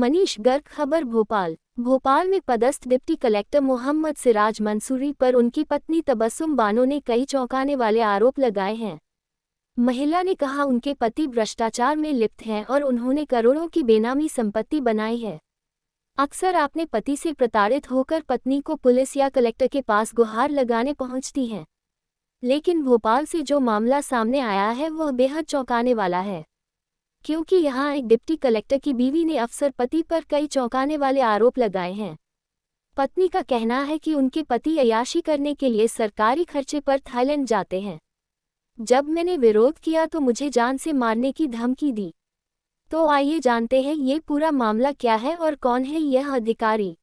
मनीष गर्ग। खबर भोपाल। भोपाल में पदस्थ डिप्टी कलेक्टर मोहम्मद सिराज मंसूरी पर उनकी पत्नी तबस्सुम बानो ने कई चौंकाने वाले आरोप लगाए हैं। महिला ने कहा उनके पति भ्रष्टाचार में लिप्त हैं और उन्होंने करोड़ों की बेनामी संपत्ति बनाई है। अक्सर अपने पति से प्रताड़ित होकर पत्नी को पुलिस या कलेक्टर के पास गुहार लगाने पहुंचती हैं। लेकिन भोपाल से जो मामला सामने आया है वह बेहद चौंकाने वाला है, क्योंकि यहाँ एक डिप्टी कलेक्टर की बीवी ने अफसर पति पर कई चौंकाने वाले आरोप लगाए हैं। पत्नी का कहना है कि उनके पति अय्याशी करने के लिए सरकारी खर्चे पर थाईलैंड जाते हैं। जब मैंने विरोध किया तो मुझे जान से मारने की धमकी दी। तो आइए जानते हैं ये पूरा मामला क्या है और कौन है यह अधिकारी।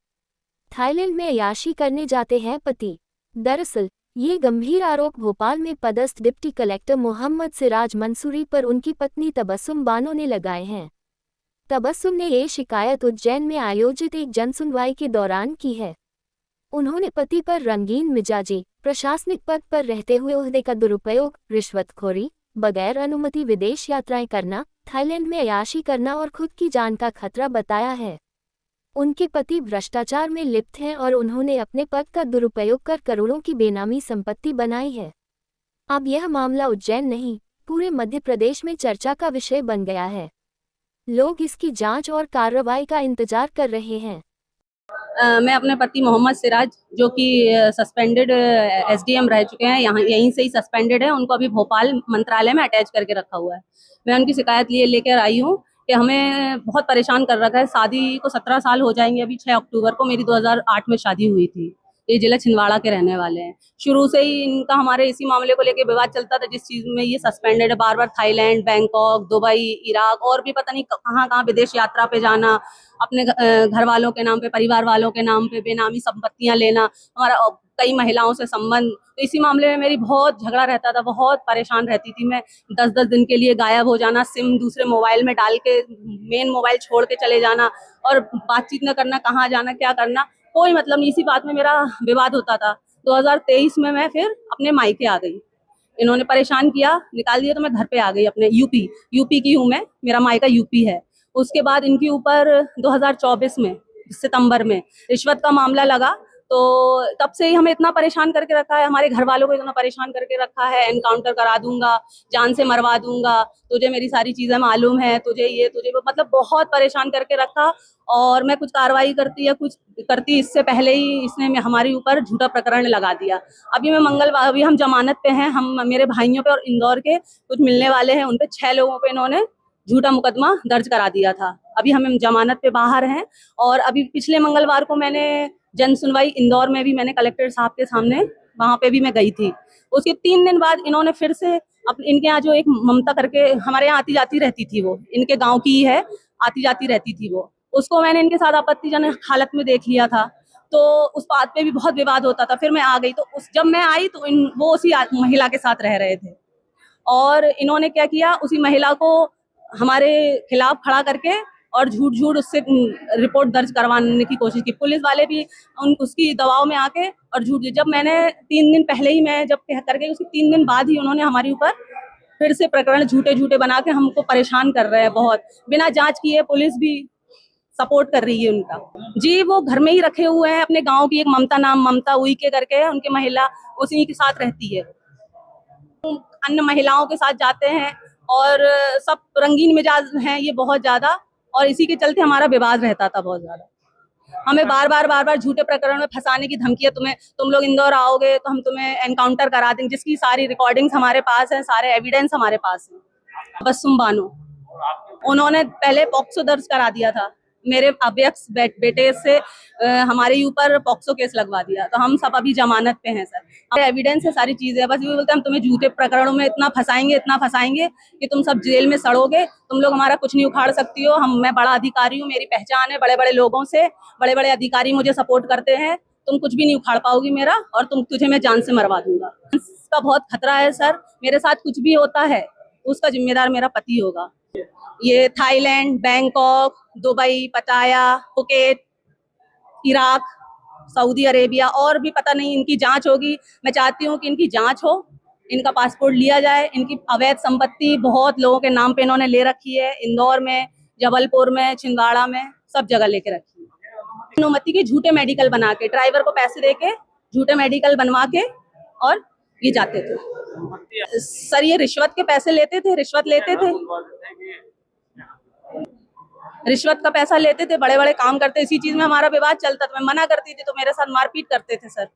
थाईलैंड में अय्याशी करने जाते हैं पति। दरअसल ये गंभीर आरोप भोपाल में पदस्थ डिप्टी कलेक्टर मोहम्मद सिराज मंसूरी पर उनकी पत्नी तबस्सुम बानो ने लगाए हैं। तबस्सुम ने ये शिकायत उज्जैन में आयोजित एक जनसुनवाई के दौरान की है। उन्होंने पति पर रंगीन मिजाजी, प्रशासनिक पद पर रहते हुए ओहदे का दुरुपयोग, रिश्वतखोरी, बगैर अनुमति विदेश यात्राएं करना, थाईलैंड में अय्याशी करना और खुद की जान का खतरा बताया है। उनके पति भ्रष्टाचार में लिप्त हैं और उन्होंने अपने पद का दुरुपयोग कर करोड़ों की बेनामी संपत्ति बनाई है। अब यह मामला उज्जैन नहीं, पूरे मध्य प्रदेश में चर्चा का विषय बन गया है। लोग इसकी जांच और कार्रवाई का इंतजार कर रहे हैं। मैं अपने पति मोहम्मद सिराज, जो कि सस्पेंडेड एसडीएम रह चुके हैं, यहाँ यहीं से ही सस्पेंडेड है, उनको अभी भोपाल मंत्रालय में अटैच करके रखा हुआ है। मैं उनकी शिकायत लेकर आई हूँ कि हमें बहुत परेशान कर रखा है। शादी को 17 साल हो जाएंगे अभी 6 अक्टूबर को। मेरी 2008 में शादी हुई थी। ये जिला छिंदवाड़ा के रहने वाले हैं। शुरू से ही इनका हमारे इसी मामले को लेकर विवाद चलता था, जिस चीज में ये सस्पेंडेड है। बार बार थाईलैंड, बैंकॉक, दुबई, इराक और भी पता नहीं कहाँ कहाँ विदेश यात्रा पे जाना, अपने घर वालों के नाम पे, परिवार वालों के नाम पे बेनामी संपत्तियां लेना, हमारा कई महिलाओं से संबंध। तो इसी मामले में मेरी बहुत झगड़ा रहता था, बहुत परेशान रहती थी मैं। 10-10 दिन के लिए गायब हो जाना, सिम दूसरे मोबाइल में डाल के मेन मोबाइल छोड़ के चले जाना और बातचीत न करना, कहाँ जाना क्या करना, कोई मतलब नहीं। इसी बात में मेरा विवाद होता था। 2023 में मैं फिर अपने मायके आ गई। इन्होंने परेशान किया, निकाल दिया, तो मैं घर पे आ गई अपने यूपी की हूँ मैं, मेरा मायका यूपी है। उसके बाद इनके ऊपर 2024 में सितंबर में रिश्वत का मामला लगा। तो तब से ही हमें इतना परेशान करके रखा है, हमारे घर वालों को इतना परेशान करके रखा है। एनकाउंटर करा दूंगा, जान से मरवा दूंगा, तुझे मेरी सारी चीजें मालूम है, तुझे ये तुझे वो, मतलब बहुत परेशान करके रखा। और मैं कुछ कार्रवाई करती या कुछ करती इससे पहले ही इसने हमारे ऊपर झूठा प्रकरण लगा दिया। अभी अभी हम जमानत पे हैं। हम मेरे भाइयों पे और इंदौर के कुछ मिलने वाले हैं, उन पे 6 लोगों पे इन्होंने झूठा मुकदमा दर्ज करा दिया था। अभी हम जमानत पे बाहर हैं। और अभी पिछले मंगलवार को मैंने जन सुनवाई इंदौर में भी मैंने कलेक्टर साहब के सामने, वहां पे भी मैं गई थी। उसके 3 दिन बाद इन्होंने फिर से इनके यहाँ जो एक ममता करके हमारे यहाँ आती जाती रहती थी, वो इनके गाँव की ही है, आती जाती रहती थी वो, उसको मैंने इनके साथ आपत्तिजनक हालत में देख लिया था। तो उस बात पे भी बहुत विवाद होता था। फिर मैं आ गई, तो जब मैं आई तो वो उसी महिला के साथ रह रहे थे। और इन्होंने क्या किया, उसी महिला को हमारे खिलाफ खड़ा करके और झूठ उससे रिपोर्ट दर्ज करवाने की कोशिश की। पुलिस वाले भी उसकी दबाव में आके और झूठ, जब मैंने 3 दिन पहले ही मैं जब कह करके, उसके 3 दिन बाद ही उन्होंने हमारे ऊपर फिर से प्रकरण झूठे बना के हमको परेशान कर रहे हैं बहुत, बिना जांच किए। पुलिस भी सपोर्ट कर रही है उनका। जी, वो घर में ही रखे हुए हैं। अपने गांव की एक ममता उइके करके उनकी महिला, उसी के साथ रहती है। अन्य महिलाओं के साथ जाते हैं और सब रंगीन मिजाज हैं ये बहुत ज्यादा। और इसी के चलते हमारा विवाद रहता था बहुत ज्यादा। हमें बार बार झूठे प्रकरण में फंसाने की धमकी है। तुम लोग इंदौर आओगे तो हम तुम्हें एनकाउंटर करा देंगे, जिसकी सारी रिकॉर्डिंग्स हमारे पास हैं, सारे एविडेंस हमारे पास हैं। तबस्सुम बानो, उन्होंने पहले पॉक्सो दर्ज करा दिया था। मेरे अभ्यक्ष बेटे से हमारे ऊपर पॉक्सो केस लगवा दिया। तो हम सब अभी जमानत पे हैं सर। एविडेंस है, सारी चीजें। बस ये बोलते हैं हम तुम्हें झूठे प्रकरणों में इतना फंसाएंगे कि तुम सब जेल में सड़ोगे, तुम लोग हमारा कुछ नहीं उखाड़ सकती हो। मैं बड़ा अधिकारी हूँ, मेरी पहचान है बड़े बड़े लोगों से, बड़े बड़े अधिकारी मुझे सपोर्ट करते हैं। तुम कुछ भी नहीं उखाड़ पाओगी मेरा, और तुझे मैं जान से मरवा दूंगा। इसका बहुत खतरा है सर। मेरे साथ कुछ भी होता है उसका जिम्मेदार मेरा पति होगा। ये थाईलैंड, बैंकॉक, दुबई, पटाया, फुकेट, इराक, सऊदी अरेबिया और भी पता नहीं, इनकी जांच होगी। मैं चाहती हूँ कि इनकी जांच हो, इनका पासपोर्ट लिया जाए। इनकी अवैध संपत्ति बहुत लोगों के नाम पे इन्होंने ले रखी है, इंदौर में, जबलपुर में, छिंदवाड़ा में। सब जगह लेके रखी है। अनुमति के झूठे मेडिकल बना के ड्राइवर को पैसे दे के झूठे मेडिकल बनवा के और ये जाते थे। सर ये रिश्वत के पैसे लेते थे, रिश्वत लेते थे, रिश्वत का पैसा लेते थे, बड़े बड़े काम करते। इसी चीज में हमारा विवाद चलता था। मैं मना करती थी तो मेरे साथ मारपीट करते थे सर।